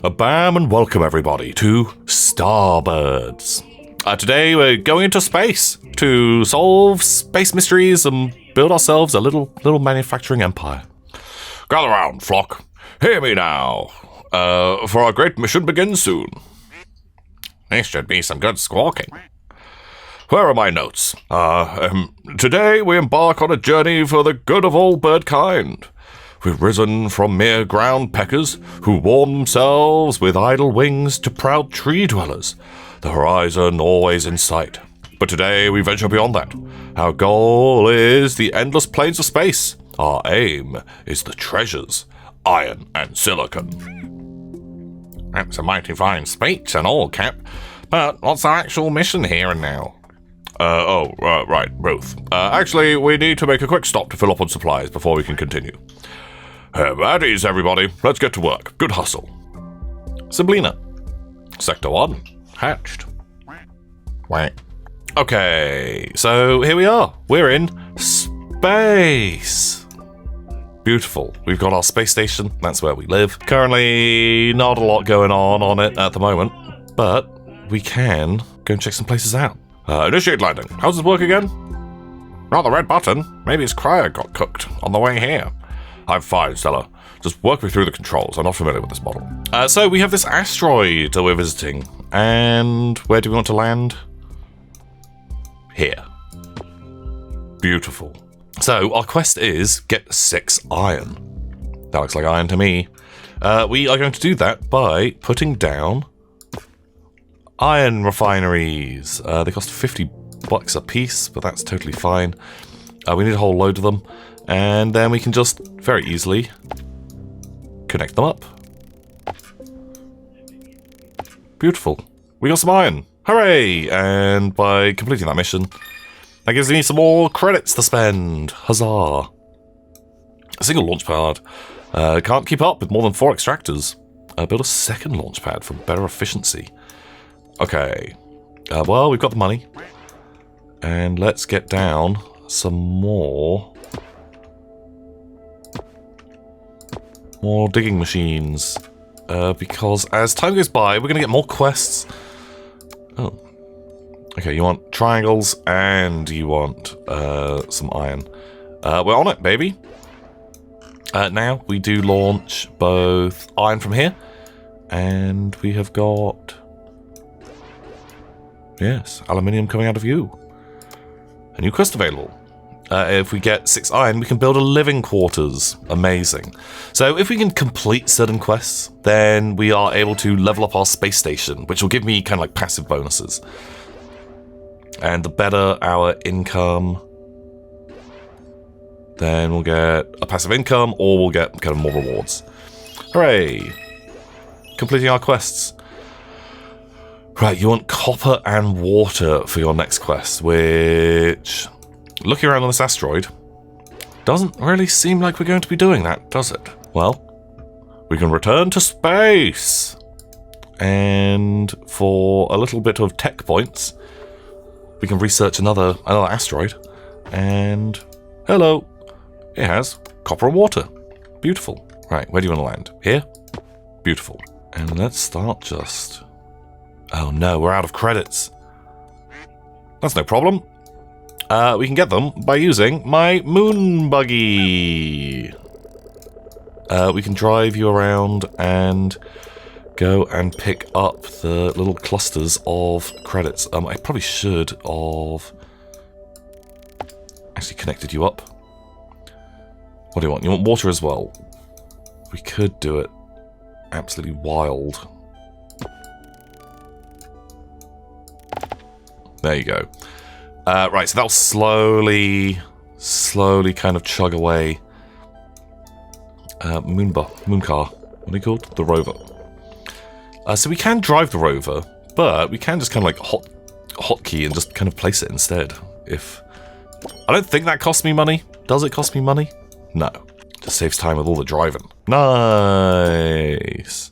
Bam and welcome everybody to Starbirds. Today we're going into space to solve space mysteries and build ourselves a little manufacturing empire. Gather round, flock. Hear me now. For our great mission begins soon. This should be some good squawking. Where are my notes? Today we embark on a journey for the good of all bird kind. We've risen from mere ground peckers who warm themselves with idle wings to proud tree dwellers, the horizon always in sight. But today we venture beyond that. Our goal is the endless plains of space. Our aim is the treasures, iron and silicon. That's a mighty fine speech and all, Cap. But what's our actual mission here and now? Right, both. Actually, we need to make a quick stop to fill up on supplies before we can continue. At ease, everybody. Let's get to work. Good hustle. Sablina. Sector 1. Hatched. Wait. Okay, so here we are. We're in space. Beautiful. We've got our space station. That's where we live. Currently, not a lot going on it at the moment, but we can go and check some places out. Initiate landing. How does this work again? Not the red button. Maybe his cryo got cooked on the way here. I'm fine, Stella. Just work me through the controls. I'm not familiar with this model. So we have this asteroid that we're visiting. And where do we want to land? Here. Beautiful. So our quest is get 6 iron. That looks like iron to me. We are going to do that by putting down iron refineries. They cost $50 a piece, but that's totally fine. We need a whole load of them. And then we can just very easily connect them up. Beautiful. We got some iron. Hooray! And by completing that mission, that gives me some more credits to spend. Huzzah. A single launch pad. Can't keep up with more than 4 extractors. Build a second launch pad for better efficiency. Okay. Well, we've got the money. And let's get down some more digging machines, because as time goes by, we're going to get more quests. Oh. Okay, you want triangles and you want some iron. We're on it, baby. Now we do launch both iron from here, and we have got, yes, aluminium coming out of you. A new quest available. If we get 6 iron, we can build a living quarters. Amazing. So if we can complete certain quests, then we are able to level up our space station, which will give me kind of like passive bonuses. And the better our income, then we'll get a passive income, or we'll get kind of more rewards. Hooray! Completing our quests. Right, you want copper and water for your next quest, which, looking around on this asteroid, doesn't really seem like we're going to be doing that, does it? Well, we can return to space. And for a little bit of tech points, we can research another asteroid. And hello, it has copper and water. Beautiful. Right, where do you want to land? Here? Beautiful. And let's start just... Oh no, we're out of credits. That's no problem. We can get them by using my moon buggy. We can drive you around and go and pick up the little clusters of credits. I probably should have actually connected you up. What do you want? You want water as well? We could do it absolutely wild. There you go. Right, so that'll slowly kind of chug away. Moon car. What are they called? The rover. So we can drive the rover, but we can just kind of like hotkey and just kind of place it instead. I don't think that costs me money. Does it cost me money? No. Just saves time with all the driving. Nice.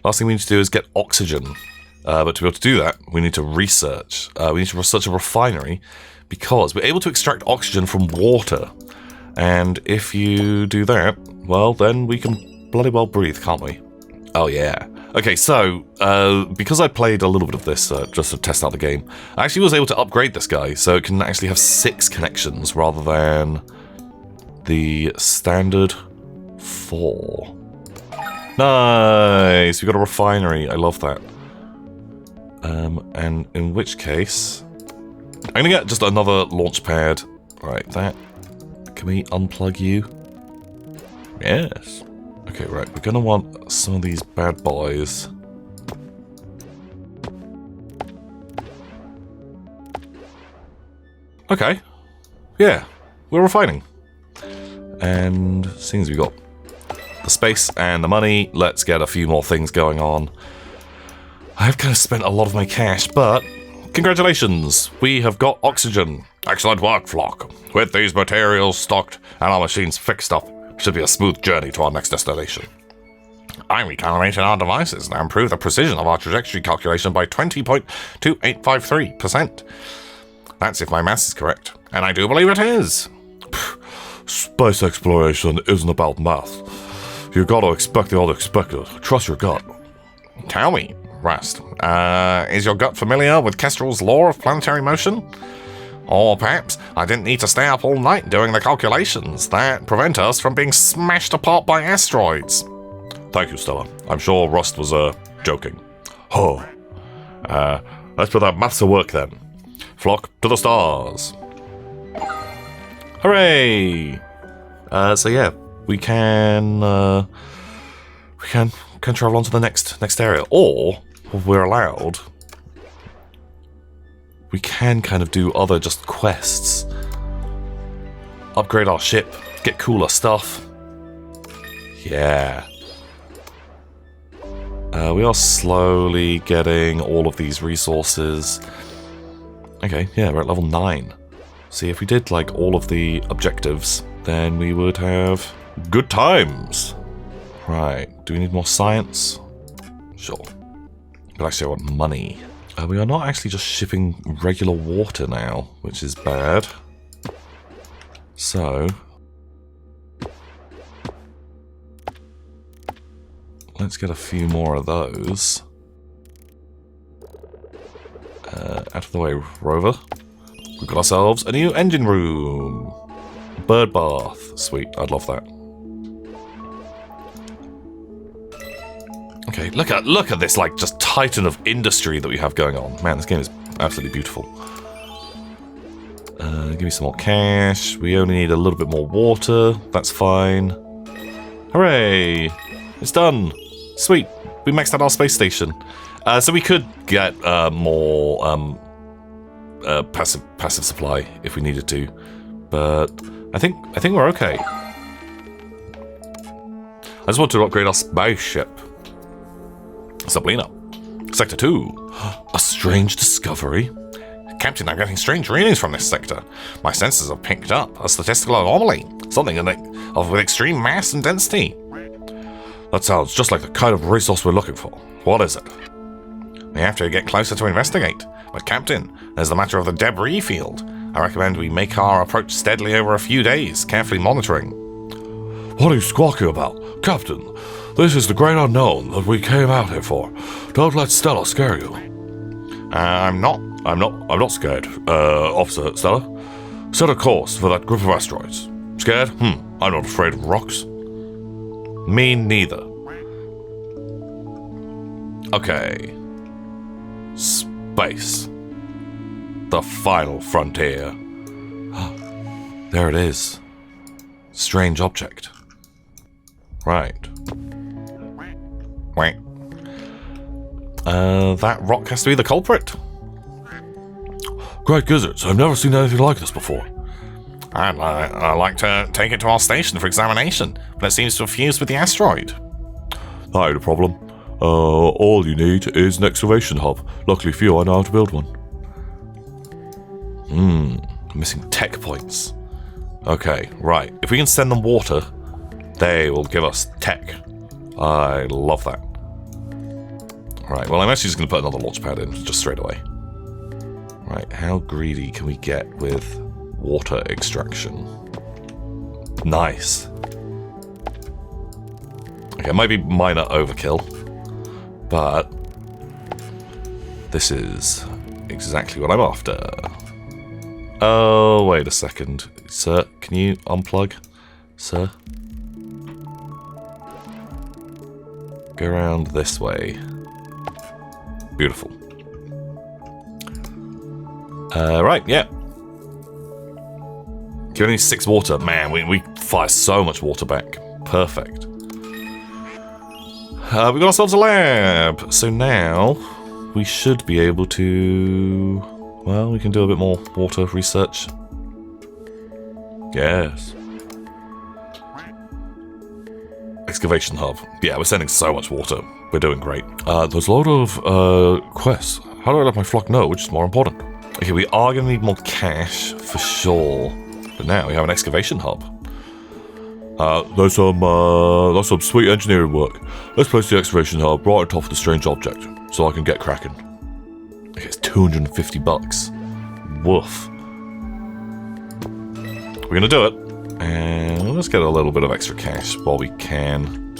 Last thing we need to do is get oxygen. But to be able to do that, we need to research. We need to research a refinery because we're able to extract oxygen from water. And if you do that, well, then we can bloody well breathe, can't we? Oh, yeah. Okay, so, because I played a little bit of this just to test out the game, I actually was able to upgrade this guy, so it can actually have 6 connections rather than the standard 4. Nice! We got a refinery, I love that. And in which case, I'm gonna get just another launch pad. Right, that. Can we unplug you? Yes. Okay, right, we're gonna want some of these bad boys. Okay. Yeah, we're refining. And seeing as we got the space and the money, let's get a few more things going on. I've kind of spent a lot of my cash, but congratulations, we have got oxygen. Excellent work, Flock. With these materials stocked and our machines fixed up, should be a smooth journey to our next destination. I recalibrated our devices and improved the precision of our trajectory calculation by 20.2853%. That's if my maths is correct, and I do believe it is. Space exploration isn't about math. You gotta expect the unexpected. Trust your gut. Tell me, Rust, is your gut familiar with Kestrel's law of planetary motion? Or perhaps I didn't need to stay up all night doing the calculations that prevent us from being smashed apart by asteroids. Thank you, Stella. I'm sure Rust was, joking. Oh. Let's put that maths to work then. Flock to the stars. Hooray! So yeah, we can travel on to the next area, or if we're allowed, we can kind of do other just quests, upgrade our ship, get cooler stuff. Yeah. We are slowly getting all of these resources. Okay, yeah, we're at level 9. See, if we did like all of the objectives, then we would have good times. Right, do we need more science? Sure. But actually I want money. We are not actually just shipping regular water now, which is bad. So, let's get a few more of those. Out of the way, Rover. We've got ourselves a new engine room. Bird bath. Sweet, I'd love that. Okay, look at this, like, just titan of industry that we have going on. Man, this game is absolutely beautiful. Give me some more cash. We only need a little bit more water. That's fine. Hooray! It's done. Sweet. We maxed out our space station. So we could get more passive supply if we needed to, but I think we're okay. I just want to upgrade our spaceship. Sabrina. Sector 2. A strange discovery. Captain, I'm getting strange readings from this sector. My sensors have picked up a statistical anomaly. Something with extreme mass and density. That sounds just like the kind of resource we're looking for. What is it? We have to get closer to investigate. But Captain, there's the matter of the debris field. I recommend we make our approach steadily over a few days, carefully monitoring. What are you squawking about? Captain, this is the great unknown that we came out here for. Don't let Stella scare you. I'm not scared, Officer Stella. Set a course for that group of asteroids. Scared? I'm not afraid of rocks. Me neither. Okay. Space. The final frontier. There it is. Strange object. Right. Wait. That rock has to be the culprit. Great gizzards, I've never seen anything like this before. I'd like to take it to our station for examination, but it seems to have fused with the asteroid. Not a problem. All you need is an excavation hub. Luckily for you, I know how to build one. Missing tech points. Okay, right. If we can send them water, they will give us tech. I love that. Right, well, I'm actually just going to put another launch pad in, just straight away. Right, how greedy can we get with water extraction? Nice. Okay, it might be minor overkill, But this is exactly what I'm after. Oh, wait a second. Sir, can you unplug? Sir? Go around this way. Beautiful. Right, yeah. You only need 6 water. Man, we fire so much water back. Perfect. We got ourselves a lab. So now we should be able to... Well, we can do a bit more water research. Yes. Excavation hub. Yeah, we're sending so much water. We're doing great. There's a lot of quests. How do I let my flock know which is more important? Okay, we are going to need more cash for sure. But now we have an excavation hub. There's some sweet engineering work. Let's place the excavation hub right on top of the strange object so I can get cracking. Okay, it's 250 bucks. Woof. We're gonna do it. And let's get a little bit of extra cash while we can.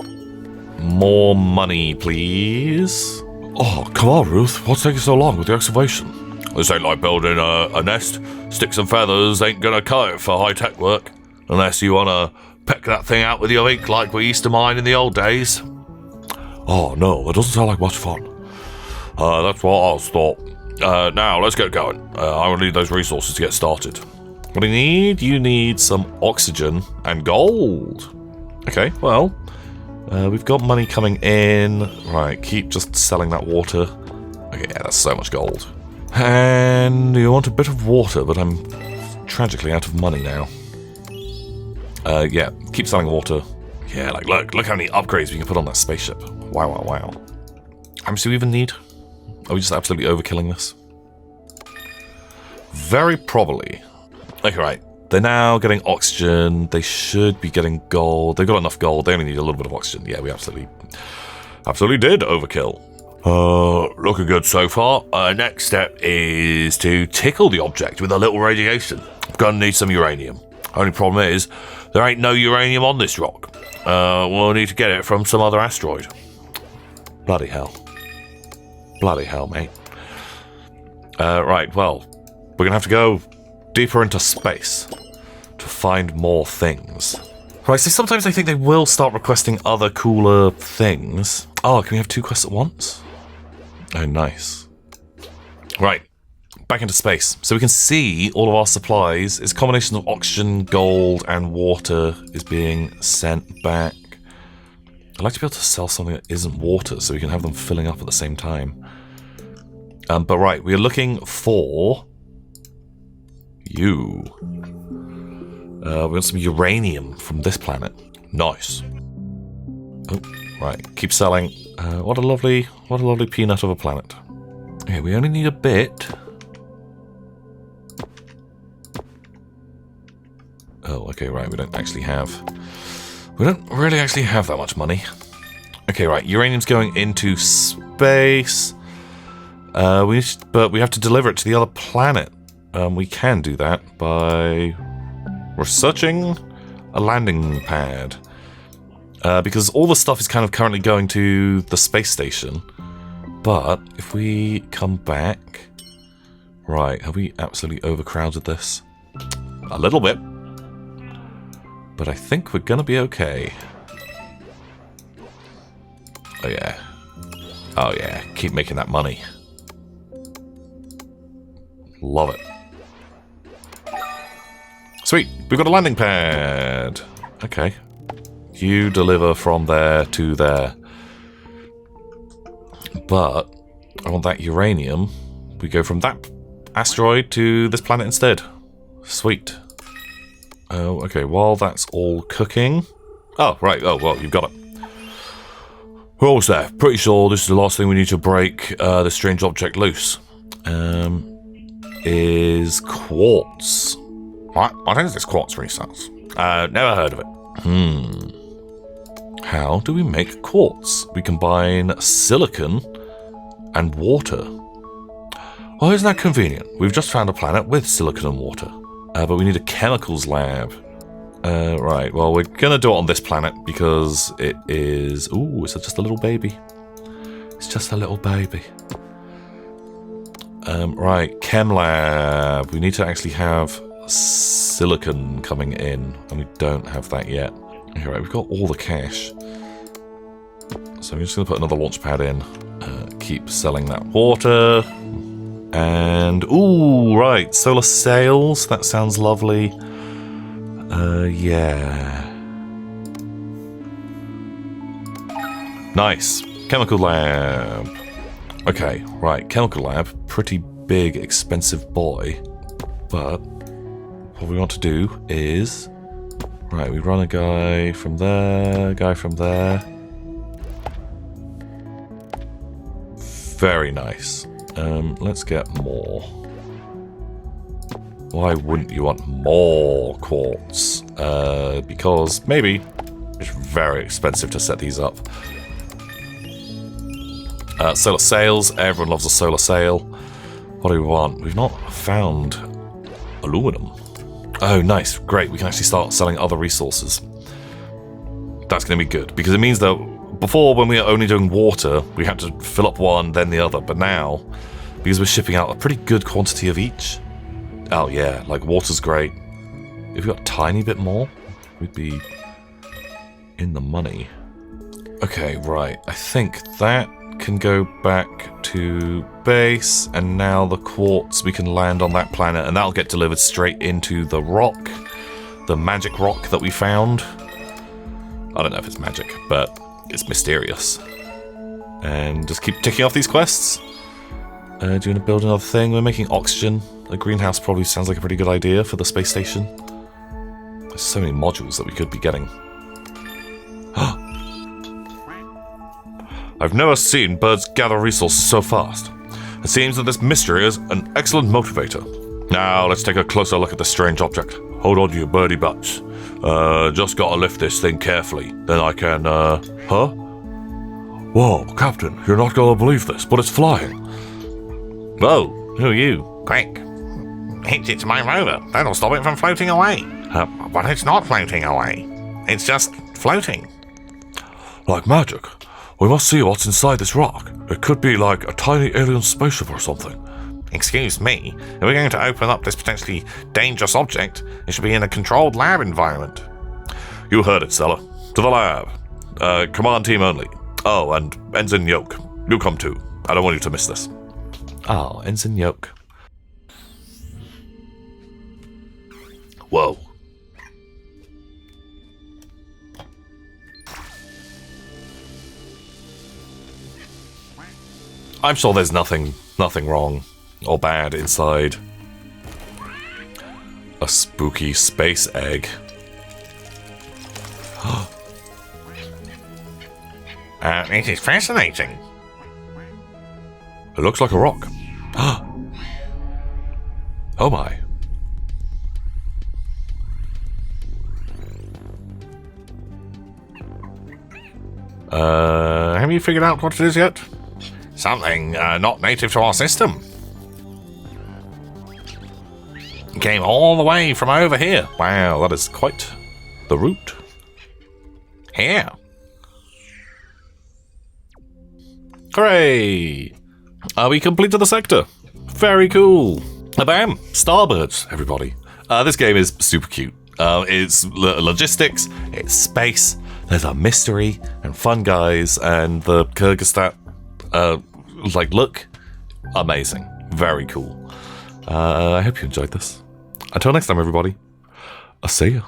More money, please. Oh, come on, Ruth. What's taking so long with the excavation? This ain't like building a nest. Sticks and feathers ain't gonna cut it for high-tech work. Unless you wanna peck that thing out with your beak like we used to mine in the old days. Oh, no, that doesn't sound like much fun. That's what I was thought. Now, let's get going. I will need those resources to get started. What do you need? You need some oxygen and gold. Okay, well, we've got money coming in. Right, keep just selling that water. Okay, yeah, that's so much gold. And you want a bit of water, but I'm tragically out of money now. Yeah, keep selling water. Yeah, like, look how many upgrades we can put on that spaceship. Wow, wow, wow. How much do we even need? Are we just absolutely overkilling this? Very probably. Okay, right. They're now getting oxygen. They should be getting gold. They've got enough gold. They only need a little bit of oxygen. Yeah, we absolutely did overkill. Looking good so far. Next step is to tickle the object with a little radiation. Gonna need some uranium. Only problem is, there ain't no uranium on this rock. We'll need to get it from some other asteroid. Bloody hell. Bloody hell, mate. Right, well, we're gonna have to go deeper into space to find more things. Right, so sometimes I think they will start requesting other cooler things. Oh, can we have 2 quests at once? Oh, nice. Right, back into space. So we can see all of our supplies. It's a combination of oxygen, gold, and water is being sent back. I'd like to be able to sell something that isn't water so we can have them filling up at the same time. But right, we're looking for you. We want some uranium from this planet. Nice. Oh, right, keep selling. What a lovely peanut of a planet. Okay, we only need a bit. Oh, okay, right, we don't really actually have that much money. Okay, right, uranium's going into space. But we have to deliver it to the other planet. We can do that by researching a landing pad. Because all the stuff is kind of currently going to the space station. But if we come back... Right, have we absolutely overcrowded this? A little bit. But I think we're gonna be okay. Oh yeah. Oh yeah, keep making that money. Love it. Sweet, we've got a landing pad. Okay. You deliver from there to there. But I want that uranium. We go from that asteroid to this planet instead. Sweet. Oh, okay, while that's all cooking... Oh, right, oh, well, you've got it. We're almost there. Pretty sure this is the last thing we need to break this strange object loose. Is quartz. What? What is this quartz resource? Never heard of it. How do we make quartz? We combine silicon and water. Oh, isn't that convenient? We've just found a planet with silicon and water. But we need a chemicals lab. Right, well, we're gonna do it on this planet because it is... Ooh, it's just a little baby. It's It's just a little baby. Right, Chem Lab. We need to actually have silicon coming in, and we don't have that yet. Okay, right, we've got all the cash. So I'm just going to put another launch pad in. Keep selling that water. And, ooh, right, solar sails. That sounds lovely. Yeah. Nice. Chemical lab. Okay, right, chemical lab. Pretty big, expensive boy. But what we want to do is... Right, we run a guy from there, guy from there. Very nice. Let's get more. Why wouldn't you want more quartz? Because maybe it's very expensive to set these up. Solar sails. Everyone loves a solar sail. What do we want? We've not found aluminum. Oh, nice. Great. We can actually start selling other resources. That's going to be good, because it means that before, when we were only doing water, we had to fill up one, then the other. But now, because we're shipping out a pretty good quantity of each... Oh, yeah. Like, water's great. If we got a tiny bit more, we'd be in the money. Okay, right. I think that can go back to base, and now the quartz, we can land on that planet, and that'll get delivered straight into the rock, the magic rock that we found. I don't know if it's magic, but it's mysterious. And just keep ticking off these quests. Do you want to build another thing? We're making oxygen. A greenhouse probably sounds like a pretty good idea for the space station. There's so many modules that we could be getting. I've never seen birds gather resources so fast. It seems that this mystery is an excellent motivator. Now, let's take a closer look at this strange object. Hold on to your birdie butts. Just gotta lift this thing carefully. Then I can, Huh? Whoa, Captain, you're not gonna believe this, but it's flying. Whoa, who are you? Quick. It's my rover. That'll stop it from floating away. But it's not floating away. It's just floating. Like magic. We must see what's inside this rock. It could be like a tiny alien spaceship or something. Excuse me, if we're going to open up this potentially dangerous object, it should be in a controlled lab environment. You heard it, Stella. To the lab. Command team only. Oh, and Ensign Yoke. You come too. I don't want you to miss this. Oh, Ensign Yoke. Whoa. I'm sure there's nothing wrong or bad inside a spooky space egg. It is fascinating. It looks like a rock. Oh my. Have you figured out what it is yet? Something not native to our system. Came all the way from over here. Wow, that is quite the route. Here. Hooray! We completed the sector. Very cool. Bam! Starbirds, everybody. This game is super cute. It's logistics, it's space, there's a mystery, and fun guys, and the Kyrgyzstan, look, amazing. Very cool. I hope you enjoyed this. Until next time, everybody. I'll see you.